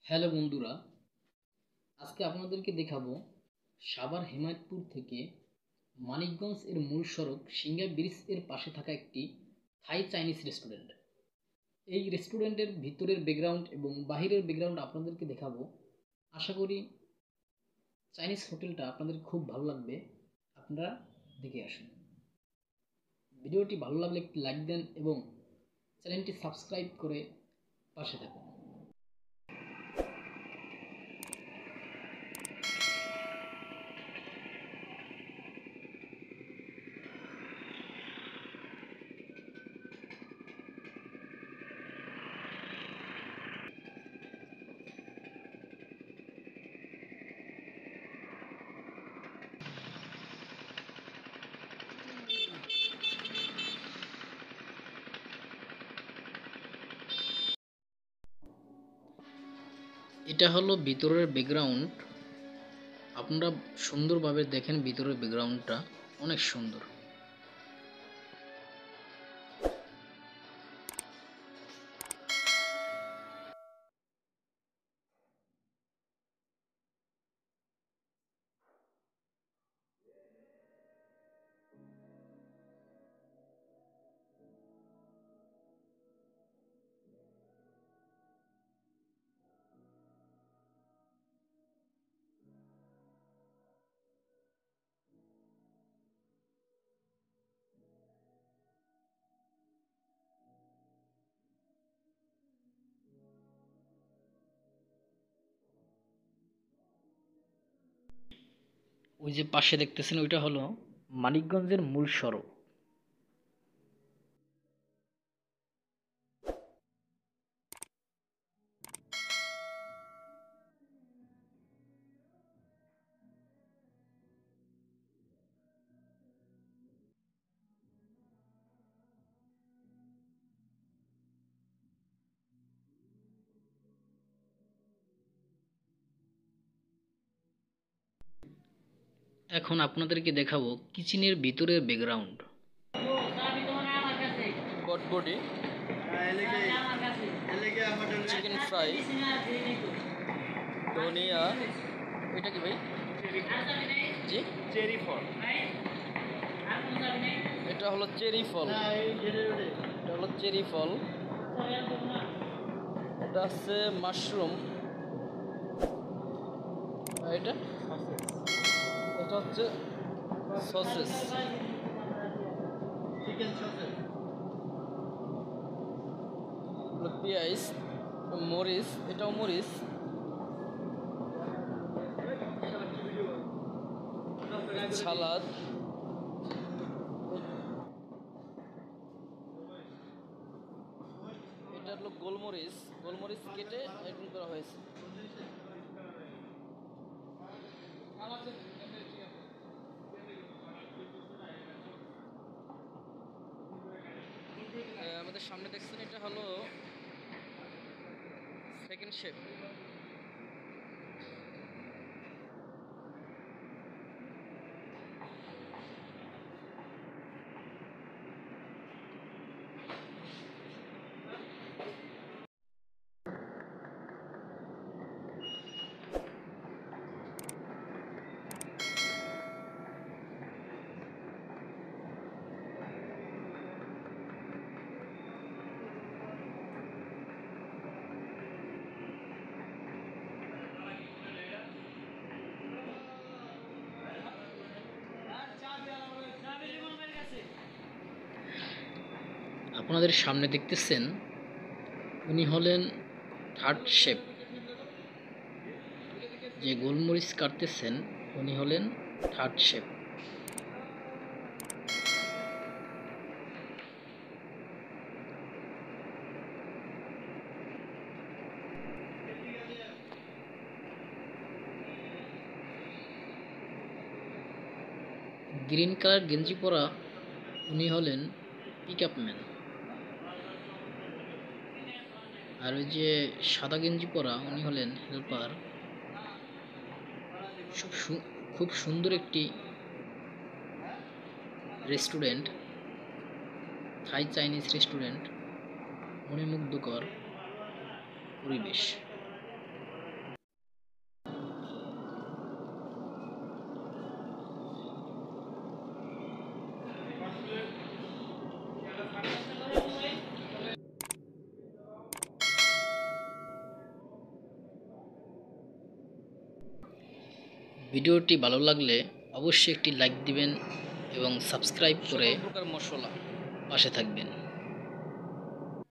Hello বন্ধুরা, আজকে আপনাদেরকে দেখাবো সাভার হেমায়তপুর থেকে মানিকগঞ্জ এর মূল সড়ক সিংহা ব্রিজ এর পাশে থাকা একটি থাই চাইনিজ রেস্টুরেন্ট। এই রেস্টুরেন্টের ভিতরের ব্যাকগ্রাউন্ড এবং বাহিরের ব্যাকগ্রাউন্ড আপনাদেরকে দেখাবো। আশা করি চাইনিজ হোটেলটা আপনাদের খুব ভালো লাগবে। আপনারা দেখে আসুন। ভিডিওটি ভালো লাগলে একটি লাইক দেন এবং চ্যানেলটি সাবস্ক্রাইব করে পাশে থাকুন। এটা হলো ভিতরের ব্যাকগ্রাউন্ড। আপনারা সুন্দরভাবে দেখেন, ভিতরের ব্যাকগ্রাউন্ডটা অনেক সুন্দর। ওই যে পাশে দেখতেছেন, ওইটা হলো মানিকগঞ্জের মূল সড়ক। এখন আপনাদেরকে দেখাবো কিচেনের ভিতরের ব্যাকগ্রাউন্ড। বটবডি, চিকেন ফ্রাই, ধনিয়া, এটা কি ভাই? জি, চেরি ফল। এটা হলো চেরি ফল। এটা হলো চেরি ফল। এটা আছে মাশরুম। এটা এটা হচ্ছে সসেস, চিকেন সসেস। পেঁয়াজ, মরিচ, এটাও মরিচ, সালাদ, এটা হলো গোলমরিচ। গোলমরিচ কেটে এরকম করা হয়েছে। আমাদের সামনে দেখছেন, এটা হলো সেকেন্ড শেফ। আপনাদের সামনে দেখতেছেন, উনি হলেন থার্ড শেফ। যে গোলমরিচ কাটতেছেন উনি হলেন থার্ড শেফ। গ্রিন কালার গেঞ্জি পরা উনি হলেন পিক আপ ম্যান। আর ওই যে সাদা গেঞ্জি পরা উনি হলেন হেল্পার। খুব সুন্দর একটি রেস্টুরেন্ট, থাই চাইনিজ রেস্টুরেন্ট, মনোমুগ্ধকর পরিবেশ। ভিডিওটি ভালো লাগলে অবশ্যই একটি লাইক দিবেন এবং সাবস্ক্রাইব করে প্রকার মশলা পাশে থাকবেন।